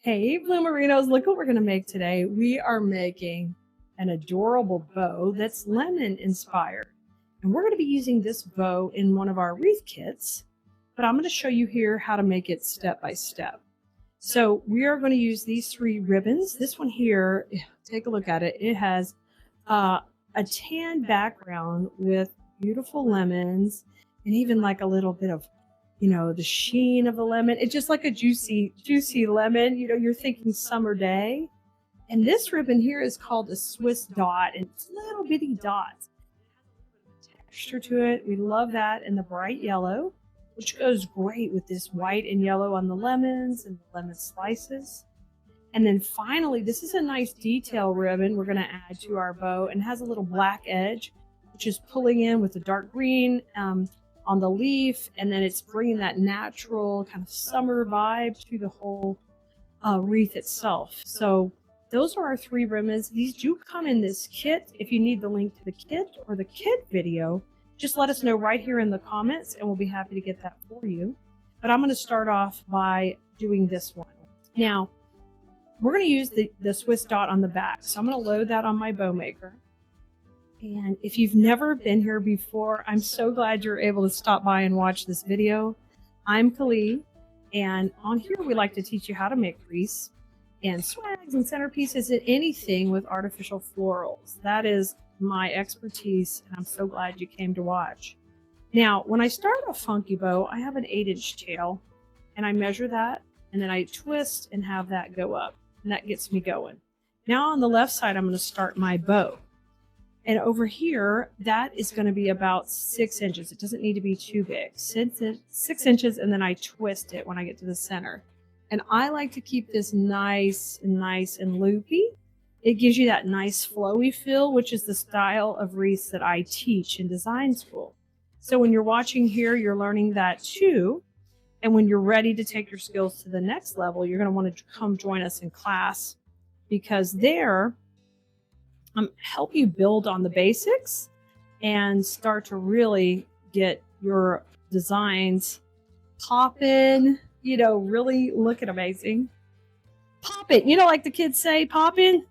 Hey, Bloomerinos, look what we're going to make today. We are making an adorable bow that's lemon inspired. And we're going to be using this bow in one of our wreath kits, but I'm going to show you here how to make it step by step. So we are going to use these three ribbons. This one here, take a look at it. It has a tan background with beautiful lemons and even like a little bit of the sheen of the lemon. It's just like a juicy lemon. You're thinking summer day. And this ribbon here is called a Swiss dot, and it's little bitty dots. Texture to it. We love that. And the bright yellow, which goes great with this white and yellow on the lemons and the lemon slices. And then finally, this is a nice detail ribbon we're going to add to our bow, and has a little black edge, which is pulling in with the dark green on the leaf, and then it's bringing that natural kind of summer vibe to the whole wreath itself. So those are our three ribbons. These do come in this kit. If you need the link to the kit or the kit video, just let us know right here in the comments and we'll be happy to get that for you. But I'm going to start off by doing this one. Now, we're going to use the Swiss dot on the back. So I'm going to load that on my bow maker. And if you've never been here before, I'm so glad you're able to stop by and watch this video. I'm Keleas, and on here we like to teach you how to make wreaths and swags and centerpieces and anything with artificial florals. That is my expertise, and I'm so glad you came to watch. Now, when I start a funky bow, I have an 8-inch tail, and I measure that, and then I twist and have that go up, and that gets me going. Now on the left side, I'm going to start my bow. And over here, that is going to be about 6 inches. It doesn't need to be too big. 6 inches, and then I twist it when I get to the center. And I like to keep this nice and loopy. It gives you that nice flowy feel, which is the style of wreaths that I teach in design school. So when you're watching here, you're learning that too. And when you're ready to take your skills to the next level, you're going to want to come join us in class, because there, help you build on the basics and start to really get your designs poppin', really looking amazing. Pop it, like the kids say, poppin'.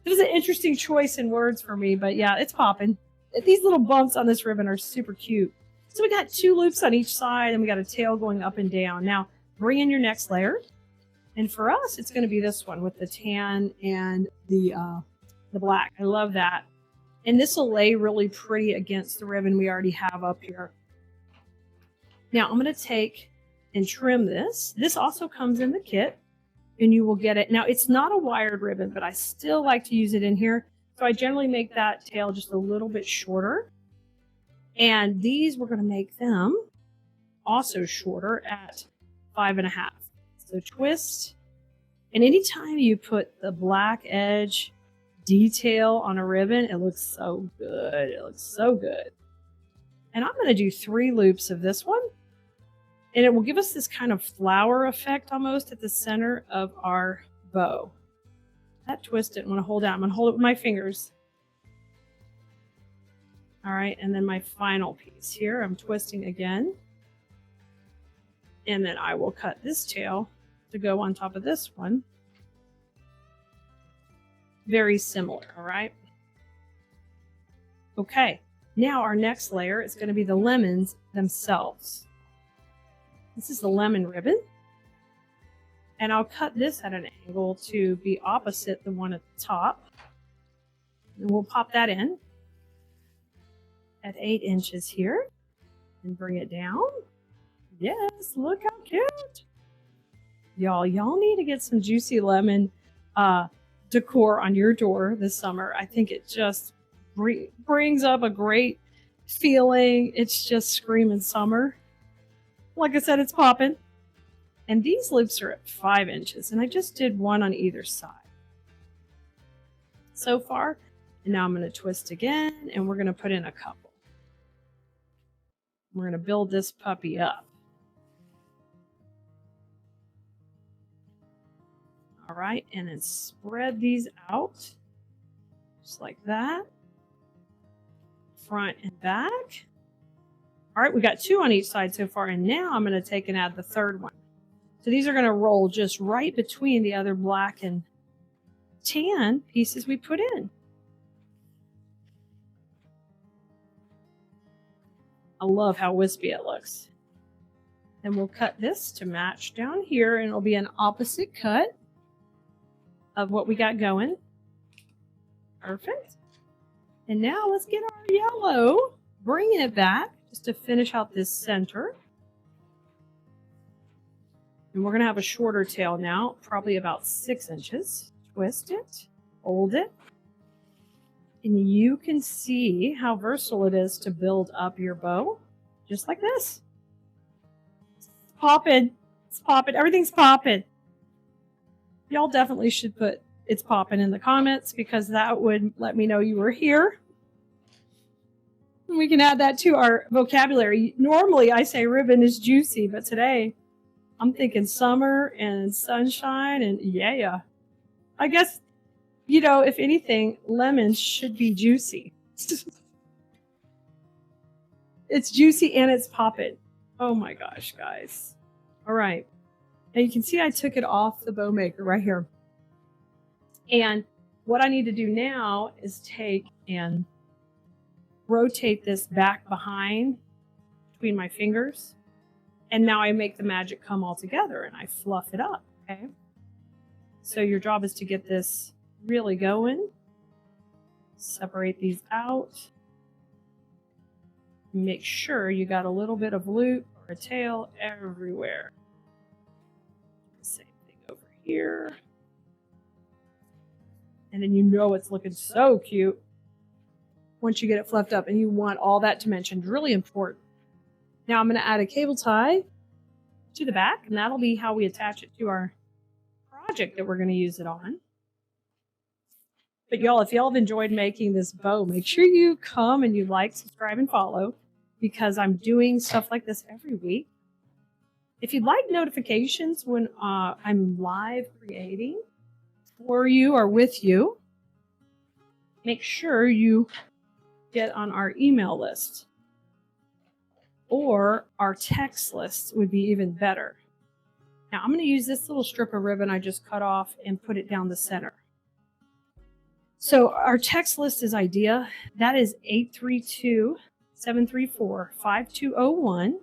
It was an interesting choice in words for me, but yeah, it's poppin'. These little bumps on this ribbon are super cute. So we got 2 loops on each side, and we got a tail going up and down. Now, bring in your next layer. And for us, it's going to be this one with the tan and the black. I love that. And this will lay really pretty against the ribbon we already have up here. Now I'm going to take and trim this. This also comes in the kit, and you will get it. Now it's not a wired ribbon, but I still like to use it in here. So I generally make that tail just a little bit shorter. And these, we're going to make them also shorter at 5.5. So twist, and anytime you put the black edge detail on a ribbon, it looks so good. It looks so good. And I'm going to do 3 loops of this one, and it will give us this kind of flower effect almost at the center of our bow. That twist it, I'm going to hold out. I'm going to hold it with my fingers. All right, and then my final piece here, I'm twisting again. And then I will cut this tail to go on top of this one. Very similar, all right? Okay, now our next layer is going to be the lemons themselves. This is the lemon ribbon. And I'll cut this at an angle to be opposite the one at the top. And we'll pop that in at 8 inches here and bring it down. Yes, look how cute. Y'all need to get some juicy lemon decor on your door this summer. I think it just brings up a great feeling. It's just screaming summer. Like I said, it's popping. And these loops are at 5 inches, and I just did 1 on either side so far. And now I'm going to twist again, and we're going to put in a couple. We're going to build this puppy up. All right, and then spread these out just like that, front and back. All right, we got 2 on each side so far, and now I'm going to take and add the third one. So these are going to roll just right between the other black and tan pieces we put in. I love how wispy it looks. Then we'll cut this to match down here, and it'll be an opposite cut of what we got going. Perfect. And now let's get our yellow, bringing it back just to finish out this center. And we're going to have a shorter tail now, probably about 6 inches. Twist it, hold it, and you can see how versatile it is to build up your bow, just like this. It's popping. It's popping. Everything's popping. Y'all definitely should put "it's popping" in the comments, because that would let me know you were here. And we can add that to our vocabulary. Normally I say ribbon is juicy, but today I'm thinking summer and sunshine, and yeah. I guess, you know, if anything, lemons should be juicy. It's juicy and it's popping. Oh my gosh, guys. All right. And you can see I took it off the bow maker right here. And what I need to do now is take and rotate this back behind between my fingers. And now I make the magic come all together and I fluff it up, okay? So your job is to get this really going. Separate these out. Make sure you got a little bit of loop or a tail everywhere. Same thing over here. And then you know it's looking so cute once you get it fluffed up, and you want all that dimension. Really important. Now I'm going to add a cable tie to the back, and that'll be how we attach it to our project that we're going to use it on. But y'all, if y'all have enjoyed making this bow, make sure you come and you like, subscribe, and follow, because I'm doing stuff like this every week. If you'd like notifications when I'm live creating for you or with you, make sure you get on our email list, or our text list would be even better. Now I'm going to use this little strip of ribbon I just cut off and put it down the center. So our text list is idea. That is 832-734-5201.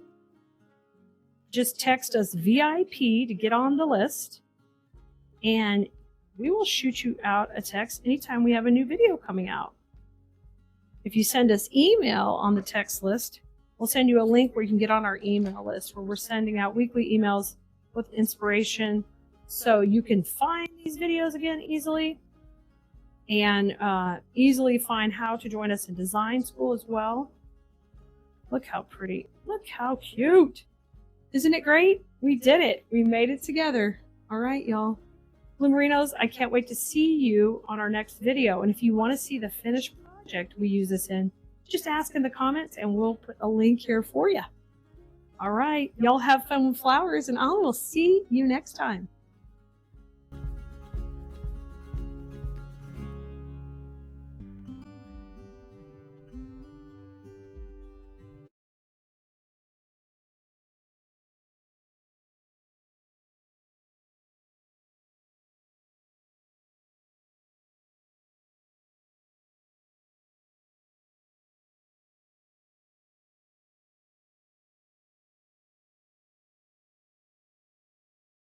Just text us VIP to get on the list, and we will shoot you out a text anytime we have a new video coming out. If you send us email on the text list, we'll send you a link where you can get on our email list, where we're sending out weekly emails with inspiration, so you can find these videos again easily, and easily find how to join us in design school as well. Look how pretty. Look how cute. Isn't it great? We did it. We made it together. All right, y'all. Blue Merinos, I can't wait to see you on our next video. And if you want to see the finished project we use this in, just ask in the comments and we'll put a link here for you. All right. Y'all have fun with flowers, and I will see you next time.